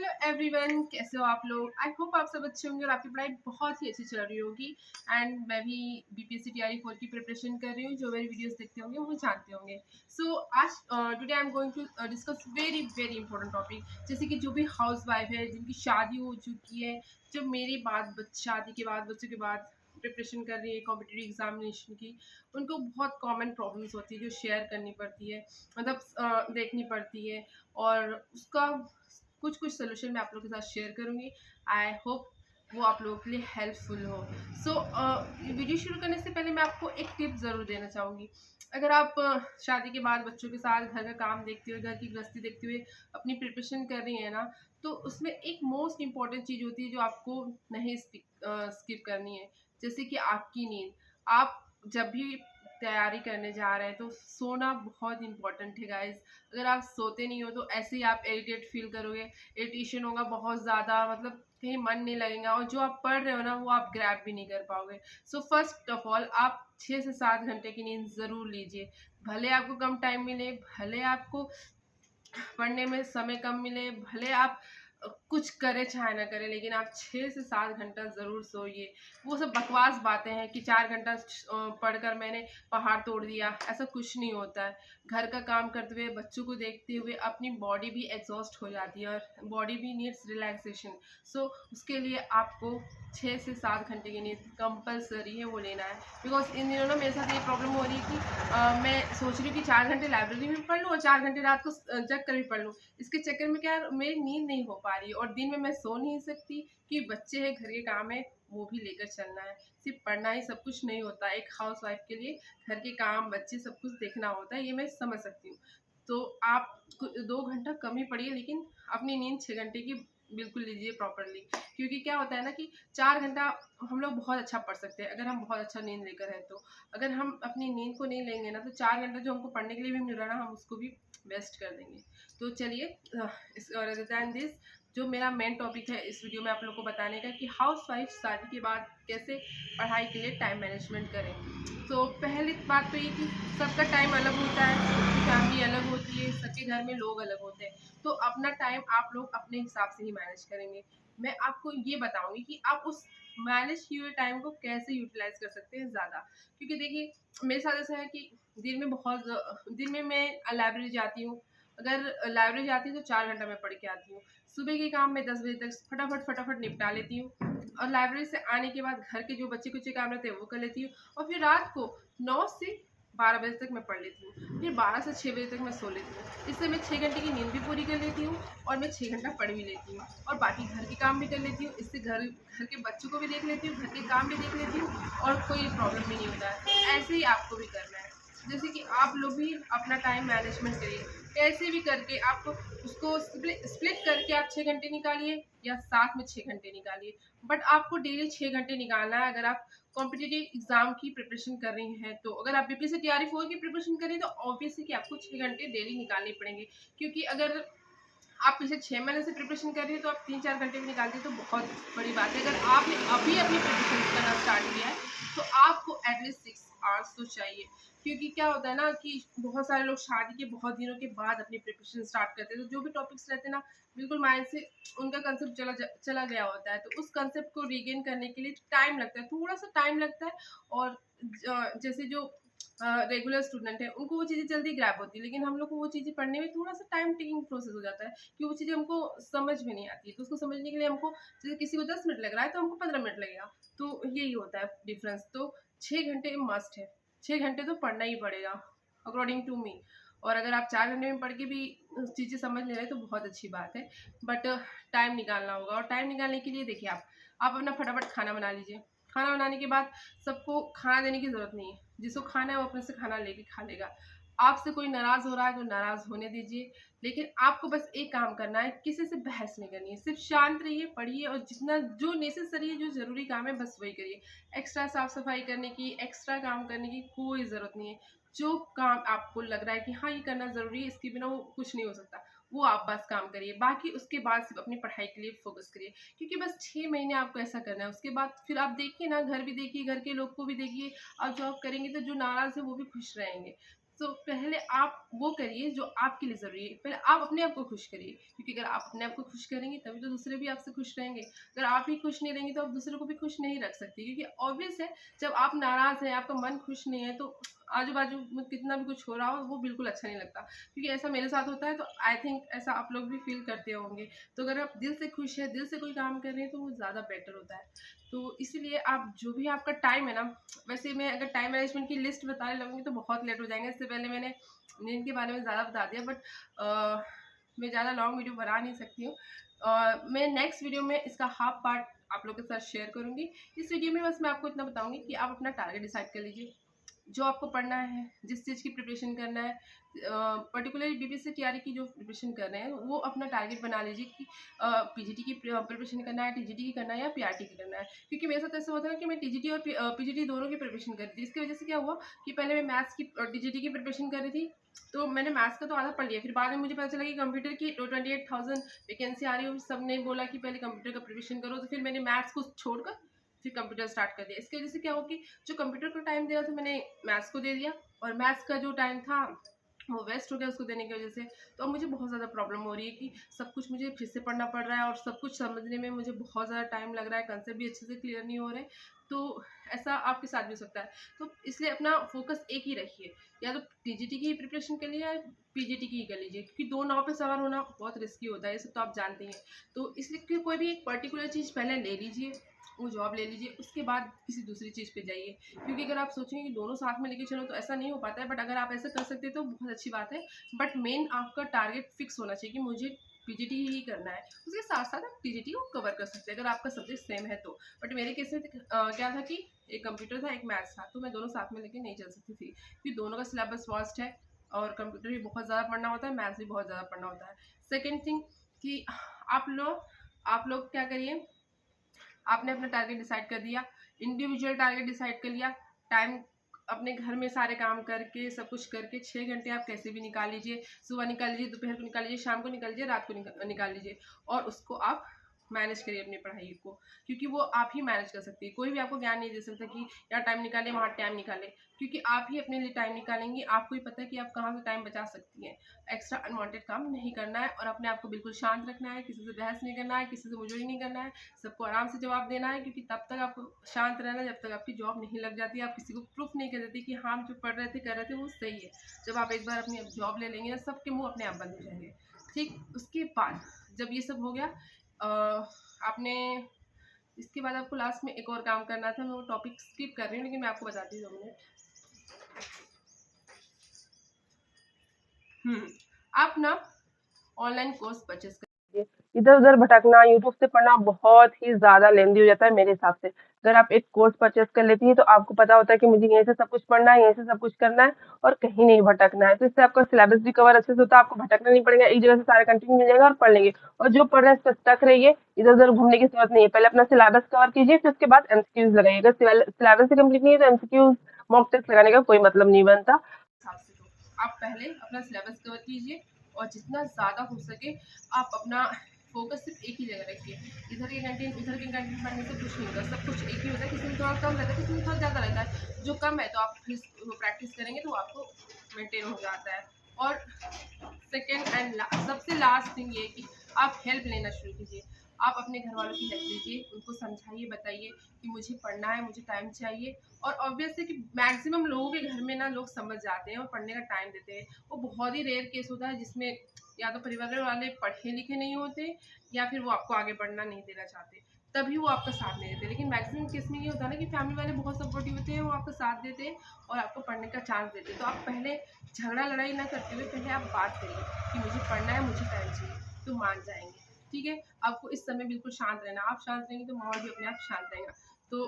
Hello everyone, कैसे हो आप लोग। आई होप आप सब अच्छे होंगे और आपकी पढ़ाई बहुत ही अच्छी चल रही होगी। एंड मैं भी बीपीएससी टीआरई 4 की प्रिपरेशन कर रही हूँ। जो मेरी वीडियोस देखते होंगे वो जानते होंगे। सो आज today I am going to discuss very very important topic. जैसे कि जो भी हाउस वाइफ है, जिनकी शादी हो चुकी है, जो मेरी बात शादी के बाद बच्चों के बाद प्रिपरेशन कर रही है कॉम्पिटिटिव एग्जामिनेशन की, उनको बहुत कॉमन प्रॉब्लम्स होती है जो शेयर करनी पड़ती है, मतलब देखनी पड़ती है। और उसका कुछ कुछ सोल्यूशन मैं आप लोगों के साथ शेयर करूंगी। आई होप वो आप लोगों के लिए हेल्पफुल हो। सो वीडियो शुरू करने से पहले मैं आपको एक टिप ज़रूर देना चाहूँगी। अगर आप शादी के बाद बच्चों के साथ घर का काम देखते हुए, घर की गृहस्थी देखते हुए अपनी प्रिपरेशन कर रही है ना, तो उसमें एक मोस्ट इम्पॉर्टेंट चीज़ होती है जो आपको नहीं स्किप करनी है। जैसे कि आपकी नींद। आप जब भी तैयारी करने जा रहे हैं तो सोना बहुत इंपॉर्टेंट है गाइज। अगर आप सोते नहीं हो तो ऐसे ही आप इरिटेट फील करोगे, इरिटेशन होगा बहुत ज़्यादा, मतलब कहीं मन नहीं लगेगा और जो आप पढ़ रहे हो ना वो आप ग्रैब भी नहीं कर पाओगे। सो फर्स्ट ऑफ ऑल आप 6 से 7 घंटे की नींद ज़रूर लीजिए। भले आपको कम टाइम मिले, भले आपको पढ़ने में समय कम मिले, भले आप कुछ करे चाहे ना करे, लेकिन आप 6 से 7 घंटा ज़रूर सोइए। वो सब बकवास बातें हैं कि 4 घंटा पढ़कर मैंने पहाड़ तोड़ दिया, ऐसा कुछ नहीं होता है। घर का काम करते हुए, बच्चों को देखते हुए अपनी बॉडी भी एग्जॉस्ट हो जाती है और बॉडी भी नीड्स रिलैक्सेशन। सो उसके लिए आपको 6 से 7 घंटे की नींद कंपलसरी है, वो लेना है। बिकॉज इन दिनों ना मेरे साथ ये प्रॉब्लम हो रही है कि मैं सोच रही हूँ कि 4 घंटे लाइब्रेरी में पढ़ लूँ और 4 घंटे रात को जग कर भी पढ़ लूँ। इसके चक्कर में क्या है, मेरी नींद नहीं हो पा रही और दिन में मैं सो नहीं सकती कि बच्चे हैं, घर के काम है, वो भी लेकर चलना है। सिर्फ पढ़ना ही सब कुछ नहीं होता। एक हाउस वाइफ के लिए घर के काम, बच्चे, सब कुछ देखना होता है, ये मैं समझ सकती हूँ। तो आप 2 घंटा कम ही पढ़िए, लेकिन अपनी नींद 6 घंटे की बिल्कुल लीजिए प्रॉपरली। क्योंकि क्या होता है ना कि 4 घंटा हम लोग बहुत अच्छा पढ़ सकते हैं अगर हम बहुत अच्छा नींद लेकर है तो। अगर हम अपनी नींद को नहीं लेंगे ना तो 4 घंटा जो हमको पढ़ने के लिए भी मिल रहा है ना, हम उसको भी वेस्ट कर देंगे। तो चलिए, rather than this, जो मेरा मेन टॉपिक है इस वीडियो में आप लोग को बताने का कि हाउस वाइफ शादी के बाद कैसे पढ़ाई के लिए टाइम मैनेजमेंट करें। तो पहली बात तो ये कि सबका टाइम अलग होता है, सबकी फैमिली अलग होती है, सबके घर में लोग अलग होते हैं। तो अपना टाइम आप लोग अपने हिसाब से ही मैनेज करेंगे। मैं आपको ये बताऊंगी कि आप उस मैनेज किए हुए टाइम को कैसे यूटिलाइज कर सकते हैं ज़्यादा। क्योंकि देखिए, मेरे साथ ऐसा है कि दिन में मैं लाइब्रेरी जाती हूँ। अगर लाइब्रेरी जाती हूँ तो 4 घंटा मैं पढ़ के आती हूँ। सुबह के काम मैं 10 बजे तक फटाफट फटाफट निपटा लेती हूँ और लाइब्रेरी से आने के बाद घर के जो बच्चे कुछ काम रहते हैं वो कर लेती हूँ। और फिर रात को 9 से 12 बजे तक मैं पढ़ लेती हूँ, फिर 12 से 6 बजे तक मैं सो लेती हूँ। इससे मैं 6 घंटे की नींद भी पूरी कर लेती हूँ और मैं 6 घंटा पढ़ भी लेती हूँ और बाकी घर के काम भी कर लेती हूँ। इससे घर घर के बच्चों को भी देख लेती हूँ, घर के काम भी देख लेती हूँ और कोई प्रॉब्लम भी नहीं होता है। ऐसे ही आपको भी करना है। जैसे कि आप लोग भी अपना टाइम मैनेजमेंट करिए, कैसे भी करके आप उसको स्प्लिट करके आप 6 घंटे निकालिए या साथ में 6 घंटे निकालिए। बट आपको डेली 6 घंटे निकालना है अगर आप कॉम्पिटिटिव एग्जाम की प्रिपरेशन कर रही हैं। तो अगर आप बीपीएससी टीआरई 4 की प्रिपरेशन करें तो ऑब्वियसली कि आपको 6 घंटे डेली निकालने पड़ेंगे। क्योंकि अगर आप पिछले 6 महीने से प्रिपरेशन कर रही है तो आप 3-4 घंटे भी निकालते हैं तो बहुत बड़ी बात है। अगर आपने अभी अपनी प्रिपरेशन करना स्टार्ट किया है तो आपको एटलीस्ट 6 आवर्स तो चाहिए। क्योंकि क्या होता है ना कि बहुत सारे लोग शादी के बहुत दिनों के बाद अपनी प्रिपरेशन स्टार्ट करते हैं, तो जो भी टॉपिक्स रहते हैं ना, बिल्कुल माइंड से उनका कंसेप्ट चला गया होता है। तो उस कंसेप्ट को रीगेन करने के लिए टाइम लगता है, थोड़ा सा टाइम लगता है। और जैसे जो रेगुलर स्टूडेंट है उनको वो चीज़ें जल्दी ग्रैब होती है, लेकिन हम लोग को वो चीज़ें पढ़ने में थोड़ा सा टाइम टेकिंग प्रोसेस हो जाता है कि वो चीज़ें हमको समझ में नहीं आती है। तो उसको समझने के लिए हमको, जैसे किसी को 10 मिनट लग रहा है तो हमको 15 मिनट लगेगा। तो यही होता है डिफरेंस। तो 6 घंटे मस्ट है, 6 घंटे तो पढ़ना ही पड़ेगा अकॉर्डिंग टू मी। और अगर आप 4 घंटे में पढ़ के भी चीज़ें समझ ले रहे हैं तो बहुत अच्छी बात है। बट टाइम निकालना होगा और टाइम निकालने के लिए देखिए, आप अपना फटाफट खाना बना लीजिए। खाना बनाने के बाद सबको खाना देने की ज़रूरत नहीं है, जिसको खाना है वो अपने से खाना लेके खा लेगा। आपसे कोई नाराज़ हो रहा है तो नाराज़ होने दीजिए, लेकिन आपको बस एक काम करना है, किसी से बहस नहीं करनी है। सिर्फ शांत रहिए, पढ़िए और जितना जो नेसेसरी है, जो ज़रूरी काम है बस वही करिए। एक्स्ट्रा साफ सफाई करने की, एक्स्ट्रा काम करने की कोई ज़रूरत नहीं है। जो काम आपको लग रहा है कि हाँ ये करना ज़रूरी है, इसके बिना वो कुछ नहीं हो सकता, वो आप बस काम करिए। बाकी उसके बाद सिर्फ अपनी पढ़ाई के लिए फोकस करिए। क्योंकि बस 6 महीने आपको ऐसा करना है, उसके बाद फिर आप देखिए ना, घर भी देखिए, घर के लोग को भी देखिए। आप जॉब करेंगे तो जो नाराज़ है वो भी खुश रहेंगे। तो पहले आप वो करिए जो आपके लिए ज़रूरी है। पहले आप अपने आप को खुश करिए, क्योंकि अगर आप अपने आप को खुश करेंगे तभी तो दूसरे भी आपसे खुश रहेंगे। अगर आप ही खुश नहीं रहेंगे तो आप दूसरों को भी खुश नहीं रख सकती, क्योंकि ऑब्वियस है जब आप नाराज़ हैं, आपका मन खुश नहीं है, तो आजू-बाजू में कितना भी कुछ हो रहा हो वो बिल्कुल अच्छा नहीं लगता। क्योंकि ऐसा मेरे साथ होता है, तो आई थिंक ऐसा आप लोग भी फ़ील करते होंगे। तो अगर आप दिल से खुश हैं, दिल से कोई काम कर रहे हैं, तो वो ज़्यादा बेटर होता है। तो इसीलिए आप जो भी आपका टाइम है ना, वैसे मैं अगर टाइम मैनेजमेंट की लिस्ट बताने लगूँगी तो बहुत लेट हो जाएगा। इससे पहले मैंने नींद के बारे में ज़्यादा बता दिया, बट मैं ज़्यादा लॉन्ग वीडियो बना नहीं सकती हूँ। मैं नेक्स्ट वीडियो में इसका हाफ पार्ट आप लोगों के साथ शेयर करूँगी। इस वीडियो में बस मैं आपको इतना बताऊँगी कि आप अपना टारगेट डिसाइड कर लीजिए। जो आपको पढ़ना है, जिस चीज़ की प्रिपरेशन करना है, पर्टिकुलरली बीपीएससी टीआरई की जो प्रिपरेशन कर रहे हैं, वो अपना टारगेट बना लीजिए कि पीजीटी की प्रिपरेशन करना है, टीजीटी की करना है या पीआरटी की करना है। क्योंकि मेरे साथ ऐसा होता है ना कि मैं टीजीटी और पीजीटी दोनों की प्रिपरेशन कर रही थी। इसकी वजह से क्या हुआ कि पहले मैं मैथ्स की टीजीटी की प्रिपरेशन कर रही थी, तो मैंने मैथ्स का तो आधा पढ़ लिया। फिर बाद में मुझे पता चला कि कंप्यूटर की 28,000 वैकेंसी आ रही है, सब ने बोला कि पहले कंप्यूटर का प्रिपरेशन करो, तो फिर मैंने मैथ्स को छोड़कर फिर कंप्यूटर स्टार्ट कर दिया। इसकी वजह से क्या हो कि जो कंप्यूटर को टाइम दे रहा था मैंने मैथ्स को दे दिया, और मैथ्स का जो टाइम था वो वेस्ट हो गया उसको देने की वजह से। तो अब मुझे बहुत ज़्यादा प्रॉब्लम हो रही है कि सब कुछ मुझे फिर से पढ़ना पड़ रहा है और सब कुछ समझने में मुझे बहुत ज़्यादा टाइम लग रहा है, कंसेप्ट भी अच्छे से क्लियर नहीं हो रहे। तो ऐसा आपके साथ भी हो सकता है। तो इसलिए अपना फोकस एक ही रखिए, या तो टीजीटी की प्रिपरेशन कर लीजिए या पीजीटी की कर लीजिए, क्योंकि दो नाव पे सवार होना बहुत रिस्की होता है, ये सब तो आप जानते हैं। तो इसलिए कोई भी एक पर्टिकुलर चीज़ पहले ले लीजिए, वो जॉब ले लीजिए, उसके बाद किसी दूसरी चीज़ पे जाइए। क्योंकि अगर आप सोचेंगे कि दोनों साथ में लेके चलो तो ऐसा नहीं हो पाता है, बट अगर आप ऐसा कर सकते हैं तो बहुत अच्छी बात है। बट मेन आपका टारगेट फिक्स होना चाहिए कि मुझे पीजीटी ही करना है। उसके साथ साथ आप टीजीटी को कवर कर सकते हैं अगर आपका सब्जेक्ट सेम है तो। बट मेरे केस में क्या था कि एक कंप्यूटर था, एक मैथ्स था, तो मैं दोनों साथ में लेके नहीं चल सकती थी, क्योंकि दोनों का सिलेबस वास्ट है और कंप्यूटर भी बहुत ज़्यादा पढ़ना होता है, मैथ्स भी बहुत ज़्यादा पढ़ना होता है। सेकेंड थिंग कि आप लोग क्या करिए, आपने अपना टारगेट डिसाइड कर दिया, इंडिविजुअल टारगेट डिसाइड कर लिया, टाइम अपने घर में सारे काम करके सब कुछ करके 6 घंटे आप कैसे भी निकाल लीजिए, सुबह निकाल लीजिए, दोपहर को निकाल लीजिए, शाम को निकाल लीजिए, रात को निकाल लीजिए, और उसको आप मैनेज करिए अपनी पढ़ाई को, क्योंकि वो आप ही मैनेज कर सकती है। कोई भी आपको ज्ञान नहीं दे सकता कि यहाँ टाइम निकाले वहाँ टाइम निकाले, क्योंकि आप ही अपने लिए टाइम निकालेंगी। आपको ही पता है कि आप कहाँ से टाइम बचा सकती हैं। एक्स्ट्रा अनवांटेड काम नहीं करना है और अपने आप को बिल्कुल शांत रखना है, किसी से बहस नहीं करना है, किसी से मुजोरी नहीं करना है, सबको आराम से जवाब देना है, क्योंकि तब तक आपको शांत रहना जब तक आपकी जॉब नहीं लग जाती, आप किसी को प्रूफ नहीं कर देती कि हाँ जो पढ़ रहे थे कर रहे थे वो सही है। जब आप एक बार अपनी जॉब ले लेंगे सबके मुंह अपने आप बंद हो जाएंगे। ठीक, उसके बाद जब ये सब हो गया, आपने इसके बाद आपको लास्ट में एक और काम करना था। मैं वो टॉपिक स्किप कर रही हूँ, लेकिन मैं आपको बताती हूँ 2 मिनट। आप ना ऑनलाइन कोर्स परचेज कर, इधर उधर भटकना, यूट्यूब से पढ़ना बहुत ही ज़्यादा लेंदी हो जाता है मेरे हिसाब से। अगर आप एक कोर्स परचेज कर लेती हैं तो आपको पता होता है कि मुझे यहीं से सब कुछ पढ़ना है, यहीं से सब कुछ करना है और कहीं नहीं भटकना है। तो इससे आपका सिलेबस भी कवर अच्छे से होता है, आपको भटकना नहीं पड़ेगा, एक जगह से सारे कंटेंट मिल जाएगा और पढ़ लेंगे। और जो पढ़ रहे हैं इस पर स्टक रहिए, इधर उधर घूमने की जरूरत नहीं है। पहले अपना सिलेबस कवर कीजिए, फिर उसके बाद एमसीक्यूज लगाइए। अगर सिलेबस ही कंप्लीट नहीं है तो एमसीक्यूज मॉक टेस्ट लगाने का कोई मतलब नहीं बनता। तो आप पहले अपना सिलेबस कवर कीजिए और जितना ज़्यादा हो सके आप अपना फोकस सिर्फ एक ही जगह रखिए। इधर के कंटेंट उधर के कंटेंट पढ़ने से कुछ नहीं होता, सब कुछ एक ही होता है। किसी में थोड़ा कम रहता है, किसी में थोड़ा ज़्यादा रहता है। जो कम है तो आप फिर वो प्रैक्टिस करेंगे तो आपको मेंटेन हो जाता है। और सेकेंड एंड सबसे लास्ट थिंग ये कि आप हेल्प लेना शुरू कीजिए। आप अपने घर वालों की हेल्प लीजिए, उनको समझाइए, बताइए कि मुझे पढ़ना है, मुझे टाइम चाहिए। और ऑब्वियस है कि मैक्सिमम लोगों के घर में ना लोग समझ जाते हैं और पढ़ने का टाइम देते हैं। वो बहुत ही रेयर केस होता है जिसमें या तो परिवार वाले पढ़े लिखे नहीं होते या फिर वो आपको आगे बढ़ना नहीं देना चाहते, तभी वो आपका साथ नहीं देते। लेकिन मैक्सिमम केस में ये होता है ना कि फैमिली वाले बहुत सपोर्टिव होते हैं, वो आपका साथ देते हैं और आपको पढ़ने का चांस देते हैं। तो आप पहले झगड़ा लड़ाई ना करते हुए पहले आप बात करिए कि मुझे पढ़ना है, मुझे टाइम चाहिए, तो मान जाएंगे। ठीक है, आपको इस समय बिल्कुल शांत रहना। आप शांत रहेंगे तो माहौल भी अपने आप शांत रहेगा। तो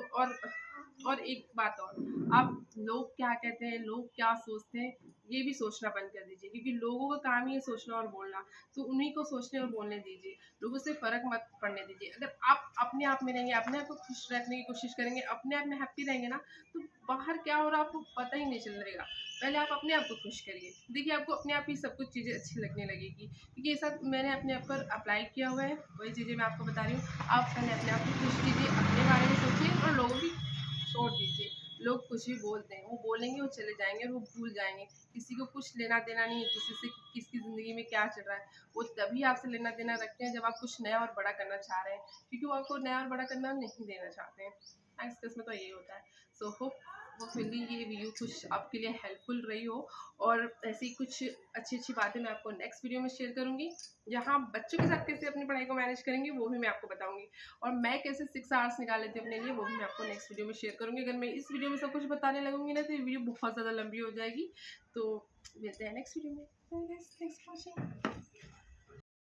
और एक बात और, आप लोग क्या कहते हैं, लोग क्या सोचते हैं, ये भी सोचना बंद कर दीजिए, क्योंकि लोगों का काम ही है सोचना और बोलना। तो उन्हीं को सोचने और बोलने दीजिए, लोगों से फ़र्क मत पड़ने दीजिए। अगर आप अपने आप में रहेंगे, अपने आप को खुश रखने की कोशिश करेंगे, अपने आप में हैप्पी रहेंगे ना, तो बाहर क्या हो रहा है आपको पता ही नहीं चलेगा। पहले आप अपने आप को खुश करिए, देखिए आपको अपने आप ही सब कुछ चीज़ें अच्छी लगने लगेगी। क्योंकि ये सब मैंने अपने आप पर अप्लाई किया हुआ है, वही चीज़ें मैं आपको बता रही हूँ। आप पहले अपने आप को खुश कीजिए, अपने बारे में सोचिए और लोगों की छोड़ दीजिए। लोग कुछ भी बोलते हैं, वो बोलेंगे, वो चले जाएंगे और वो भूल जाएंगे। किसी को कुछ लेना देना नहीं है किसी से, किसकी ज़िंदगी में क्या चल रहा है। वो तभी आपसे लेना देना रखते हैं जब आप कुछ नया और बड़ा करना चाह रहे हैं, क्योंकि वो आपको नया और बड़ा करना नहीं देना चाहते हैं। थैंक्स, केस में तो यही होता है। सो होपफुली ये वीडियो कुछ आपके लिए हेल्पफुल रही हो, और ऐसी कुछ अच्छी अच्छी बातें मैं आपको नेक्स्ट वीडियो में शेयर करूंगी, जहाँ बच्चों के साथ कैसे अपनी पढ़ाई को मैनेज करेंगे वो भी मैं आपको बताऊंगी, और मैं कैसे 6 आवर्स निकाल लेती हूँ अपने लिए वो भी मैं आपको नेक्स्ट वीडियो में शेयर करूंगी। अगर मैं इस वीडियो में सब कुछ बताने लगूंगी ना तो ये वीडियो बहुत ज़्यादा लंबी हो जाएगी। तो मिलते हैं नेक्स्ट वीडियो में। Thanks for watching.